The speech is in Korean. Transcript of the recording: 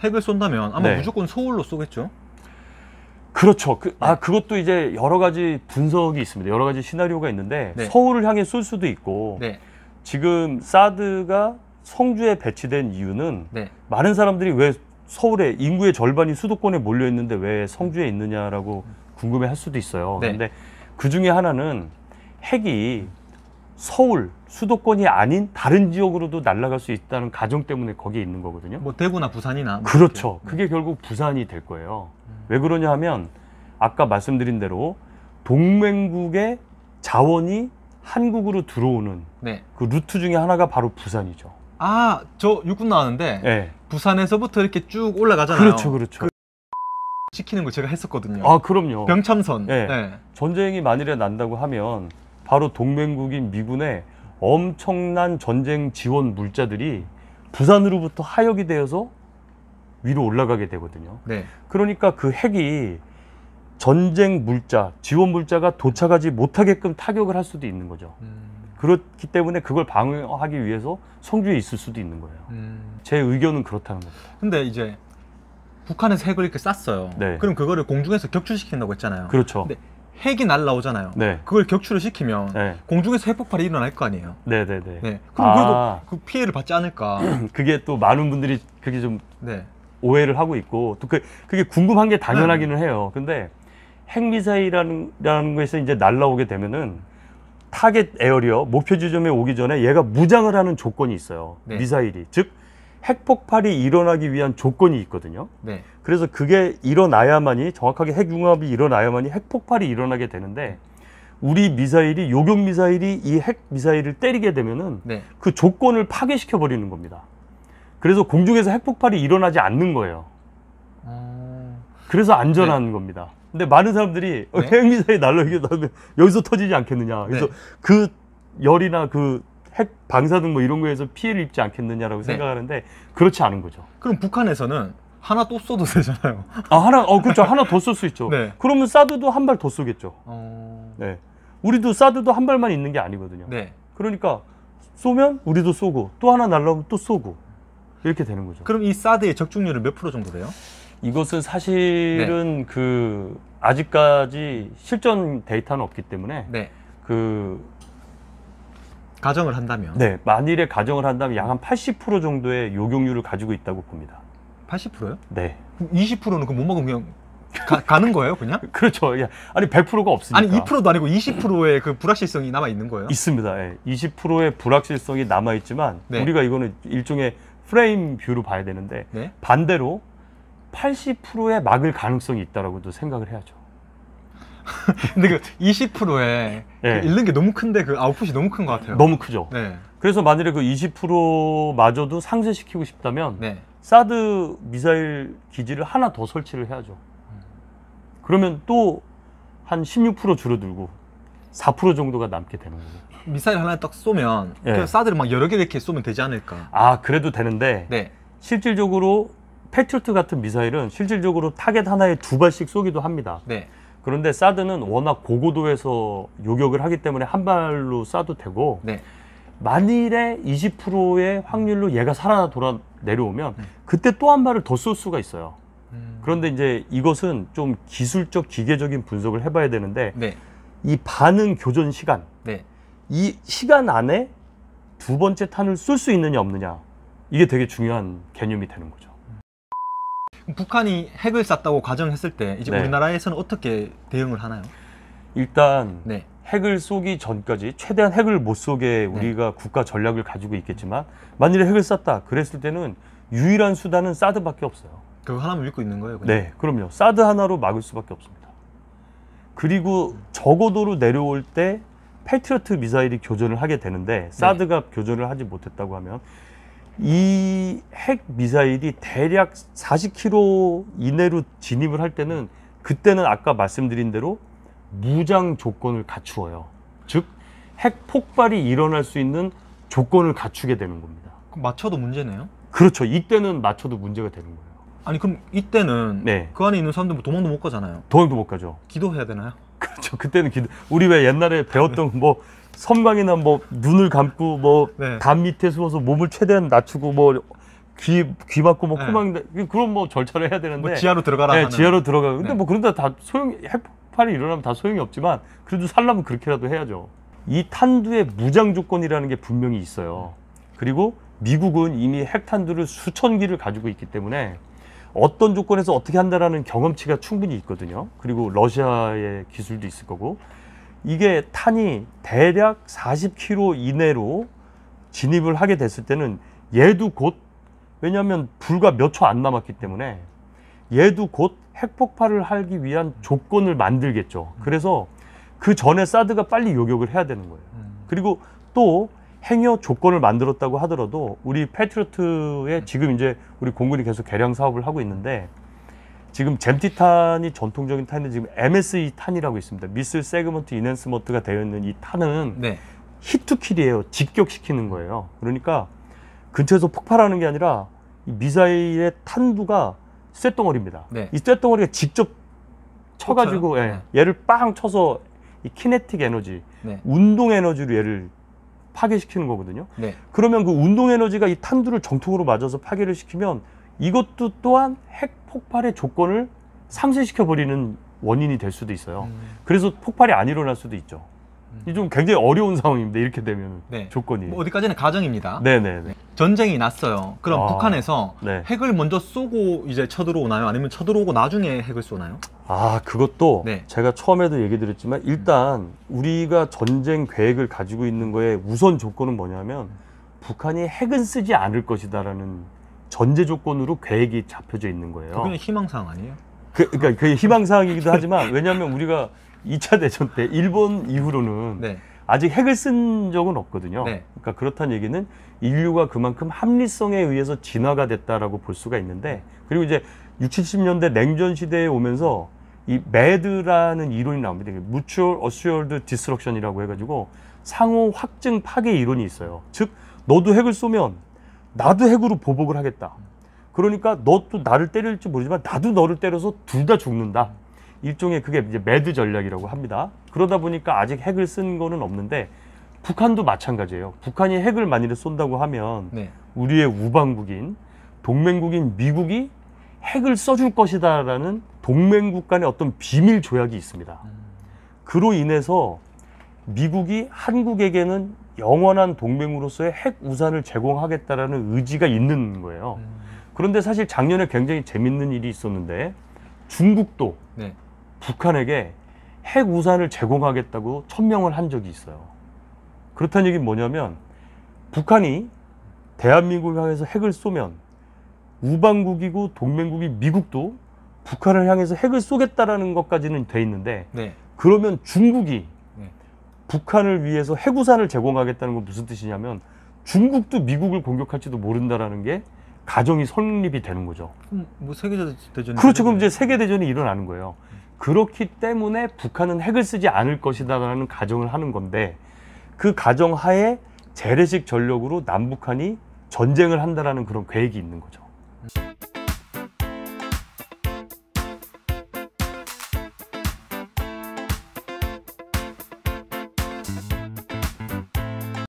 핵을 쏜다면 아마 네. 무조건 서울로 쏘겠죠? 그렇죠. 그것도 이제 여러 가지 분석이 있습니다. 여러 가지 시나리오가 있는데 네. 서울을 향해 쏠 수도 있고 네. 지금 사드가 성주에 배치된 이유는 네. 많은 사람들이 왜 서울에 인구의 절반이 수도권에 몰려 있는데 왜 성주에 있느냐라고 궁금해할 수도 있어요. 네. 그런데 그 중에 하나는 핵이 서울 수도권이 아닌 다른 지역으로도 날아갈 수 있다는 가정 때문에 거기에 있는 거거든요. 뭐 대구나 부산이나. 뭐 그렇죠. 이렇게. 그게 결국 부산이 될 거예요. 왜 그러냐 하면 아까 말씀드린 대로 동맹국의 자원이 한국으로 들어오는 네. 그 루트 중에 하나가 바로 부산이죠. 아, 저 육군 나왔는데 네. 부산에서부터 이렇게 쭉 올라가잖아요. 그렇죠, 그렇죠. 지키는 걸 제가 했었거든요. 아, 그럼요. 병참선. 네. 네. 전쟁이 만일에 난다고 하면 바로 동맹국인 미군의 엄청난 전쟁 지원 물자들이 부산으로부터 하역이 되어서 위로 올라가게 되거든요. 네. 그러니까 그 핵이 전쟁 물자, 지원 물자가 도착하지 못하게끔 타격을 할 수도 있는 거죠. 그렇기 때문에 그걸 방어하기 위해서 성주에 있을 수도 있는 거예요. 제 의견은 그렇다는 겁니다. 근데 이제 북한에서 핵을 이렇게 쐈어요. 네. 그럼 그거를 공중에서 격추시킨다고 했잖아요. 그렇죠. 근데 핵이 날라오잖아요. 네. 그걸 격추를 시키면 네. 공중에서 핵폭발이 일어날 거 아니에요. 네네네. 네. 그럼 그래도 그 피해를 받지 않을까. 그게 또 많은 분들이 그게 좀 네. 오해를 하고 있고 또 그게 궁금한 게 당연하기는 해요. 근데 핵미사일이라는 것에서 이제 날라오게 되면은 타겟 에어리어 목표 지점에 오기 전에 얘가 무장을 하는 조건이 있어요. 네. 미사일이. 즉 핵폭발이 일어나기 위한 조건이 있거든요. 네. 그래서 그게 일어나야만이 정확하게 핵융합이 일어나야만이 핵폭발이 일어나게 되는데 우리 미사일이 요격 미사일이 이 핵 미사일을 때리게 되면은 네. 그 조건을 파괴시켜 버리는 겁니다. 그래서 공중에서 핵폭발이 일어나지 않는 거예요. 그래서 안전한 겁니다. 근데 많은 사람들이 네. 핵미사일 날라오게 되면 여기서 터지지 않겠느냐. 그래서 네. 그 열이나 그 핵 방사능 뭐 이런 거에서 피해를 입지 않겠느냐라고 네. 생각하는데 그렇지 않은 거죠. 그럼 북한에서는 하나 또 쏘도 되잖아요. 그렇죠. 하나 더 쏠 수 있죠. 네. 그러면 사드도 한 발 더 쏘겠죠. 네. 우리도 사드도 한 발만 있는 게 아니거든요. 네. 그러니까 쏘면 우리도 쏘고 또 하나 날라오면 또 쏘고 이렇게 되는 거죠. 그럼 이 사드의 적중률은 몇 프로 정도 돼요? 이것은 사실은 그 아직까지 실전 데이터는 없기 때문에 네. 가정을 한다면. 네, 만일에 가정을 한다면 약 한 80% 정도의 요격률을 가지고 있다고 봅니다. 80%요? 네. 20%는 그 못 먹으면 그냥 가는 거예요, 그냥? 그렇죠. 아니 100%가 없으니까. 아니 2%도 아니고 20%의 그 불확실성이 남아 있는 거예요? 있습니다. 예. 20%의 불확실성이 남아 있지만 네. 우리가 이거는 일종의 프레임 뷰로 봐야 되는데 네. 반대로 80%의 막을 가능성이 있다라고도 생각을 해야죠. 근데 그 20%에 네. 잃는 게 너무 큰데 그 아웃풋이 너무 큰 것 같아요. 너무 크죠. 네. 그래서 만일에 그 20%마저도 상쇄시키고 싶다면 네. 사드 미사일 기지를 하나 더 설치를 해야죠. 그러면 또 한 16% 줄어들고 4% 정도가 남게 되는 거죠. 미사일 하나 딱 쏘면 네. 그 사드를 막 여러 개 이렇게 쏘면 되지 않을까? 그래도 되는데 네. 실질적으로 패트리어트 같은 미사일은 실질적으로 타겟 하나에 2발씩 쏘기도 합니다. 네. 그런데 사드는 워낙 고고도에서 요격을 하기 때문에 한 발로 쏴도 되고 네. 만일에 20%의 확률로 얘가 살아 돌아 내려오면 그때 또 한 발을 더 쏠 수가 있어요. 그런데 이제 이것은 좀 기술적 기계적인 분석을 해봐야 되는데 네. 이 반응 교전 시간, 네. 이 시간 안에 두 번째 탄을 쏠 수 있느냐 없느냐 이게 되게 중요한 개념이 되는 거죠. 북한이 핵을 쐈다고 가정했을 때 이제 네. 우리나라에서는 어떻게 대응을 하나요? 일단 네. 핵을 쏘기 전까지 최대한 핵을 못 쏘게 우리가 국가 전략을 가지고 있겠지만 만일에 핵을 쐈다 그랬을 때는 유일한 수단은 사드밖에 없어요. 그거 하나만 믿고 있는 거예요? 그냥? 네, 그럼요. 사드 하나로 막을 수밖에 없습니다. 그리고 저고도로 내려올 때 패트리어트 미사일이 교전을 하게 되는데 사드가 교전을 하지 못했다고 하면 이 핵 미사일이 대략 40km 이내로 진입을 할 때는 그때는 아까 말씀드린 대로 무장 조건을 갖추어요. 즉 핵 폭발이 일어날 수 있는 조건을 갖추게 되는 겁니다. 그럼 맞춰도 문제네요? 그렇죠. 이때는 맞춰도 문제가 되는 거예요. 아니 그럼 이때는 네. 그 안에 있는 사람들 도망도 못 가잖아요. 도망도 못 가죠. 기도해야 되나요? 그렇죠. 그때는 우리 왜 옛날에 배웠던 뭐 섬광이나 뭐 눈을 감고 뭐 네. 담 밑에 숨어서 몸을 최대한 낮추고 뭐 귀 막고 뭐 네. 코망인데 그럼 뭐 절차를 해야 되는데 뭐 지하로 들어가라 네, 하는. 지하로 들어가. 근데 네. 뭐 그런데 다 핵폭발이 일어나면 다 소용이 없지만 그래도 살려면 그렇게라도 해야죠. 이 탄두의 무장 조건이라는 게 분명히 있어요. 그리고 미국은 이미 핵탄두를 수천 기를 가지고 있기 때문에 어떤 조건에서 어떻게 한다라는 경험치가 충분히 있거든요. 그리고 러시아의 기술도 있을 거고 이게 탄이 대략 40km 이내로 진입을 하게 됐을 때는 얘도 곧 왜냐하면 불과 몇 초 안 남았기 때문에 얘도 곧 핵폭발을 하기 위한 조건을 만들겠죠. 그래서 그 전에 사드가 빨리 요격을 해야 되는 거예요. 그리고 또 행여 조건을 만들었다고 하더라도 우리 패트리어트에 지금 이제 우리 공군이 계속 개량 사업을 하고 있는데 지금 잼티탄이 전통적인 탄인데 지금 MSE 탄이라고 있습니다. 미슬 세그먼트 이넨스먼트가 되어 있는 이 탄은 네. 히트킬이에요. 직격시키는 거예요. 그러니까 근처에서 폭발하는 게 아니라 이 미사일의 탄두가 쇳덩어리입니다. 네. 이 쇳덩어리가 직접 쳐가지고 네. 얘를 빵 쳐서 이 키네틱 에너지, 네. 운동 에너지로 얘를 파괴시키는 거거든요. 네. 그러면 그 운동 에너지가 이 탄두를 정통으로 맞아서 파괴를 시키면 이것도 또한 핵 폭발의 조건을 상쇄시켜 버리는 원인이 될 수도 있어요. 그래서 폭발이 안 일어날 수도 있죠. 이 좀 굉장히 어려운 상황입니다. 이렇게 되면 네. 조건이. 뭐 어디까지는 가정입니다. 네네네. 전쟁이 났어요. 그럼 아, 북한에서 네. 핵을 먼저 쏘고 이제 쳐들어오나요? 아니면 쳐들어오고 나중에 핵을 쏘나요? 아, 그것도 네. 제가 처음에도 얘기 드렸지만 일단 우리가 전쟁 계획을 가지고 있는 거에 우선 조건은 뭐냐면 북한이 핵은 쓰지 않을 것이다라는 전제 조건으로 계획이 잡혀져 있는 거예요. 그건 희망사항 아니에요? 그러니까 그게 희망사항이기도 하지만 왜냐하면 우리가 2차 대전 때 일본 이후로는 네. 아직 핵을 쓴 적은 없거든요. 네. 그러니까 그렇다는 얘기는 인류가 그만큼 합리성에 의해서 진화가 됐다라고 볼 수가 있는데 그리고 이제 60, 70년대 냉전 시대에 오면서 이 매드라는 이론이 나옵니다. Mutual Assured Destruction이라고 해가지고 상호 확증 파괴 이론이 있어요. 즉 너도 핵을 쏘면 나도 핵으로 보복을 하겠다. 그러니까 너도 나를 때릴지 모르지만 나도 너를 때려서 둘 다 죽는다. 일종의 그게 이제 매드 전략이라고 합니다. 그러다 보니까 아직 핵을 쓴 거는 없는데 북한도 마찬가지예요. 북한이 핵을 만일에 쏜다고 하면 네. 우리의 우방국인 동맹국인 미국이 핵을 써줄 것이다라는 동맹국 간의 어떤 비밀 조약이 있습니다. 그로 인해서 미국이 한국에게는 영원한 동맹으로서의 핵 우산을 제공하겠다라는 의지가 있는 거예요. 그런데 사실 작년에 굉장히 재밌는 일이 있었는데 중국도 네. 북한에게 핵 우산을 제공하겠다고 천명을 한 적이 있어요. 그렇다는 얘기는 뭐냐면 북한이 대한민국을 향해서 핵을 쏘면 우방국이고 동맹국이 미국도 북한을 향해서 핵을 쏘겠다라는 것까지는 돼 있는데 네. 그러면 중국이 네. 북한을 위해서 핵 우산을 제공하겠다는 건 무슨 뜻이냐면 중국도 미국을 공격할지도 모른다라는 게 가정이 성립이 되는 거죠. 뭐 세계대전. 그렇죠. 그럼 이제 세계대전이 일어나는 거예요. 그렇기 때문에 북한은 핵을 쓰지 않을 것이다라는 가정을 하는 건데 그 가정 하에 재래식 전력으로 남북한이 전쟁을 한다라는 그런 계획이 있는 거죠.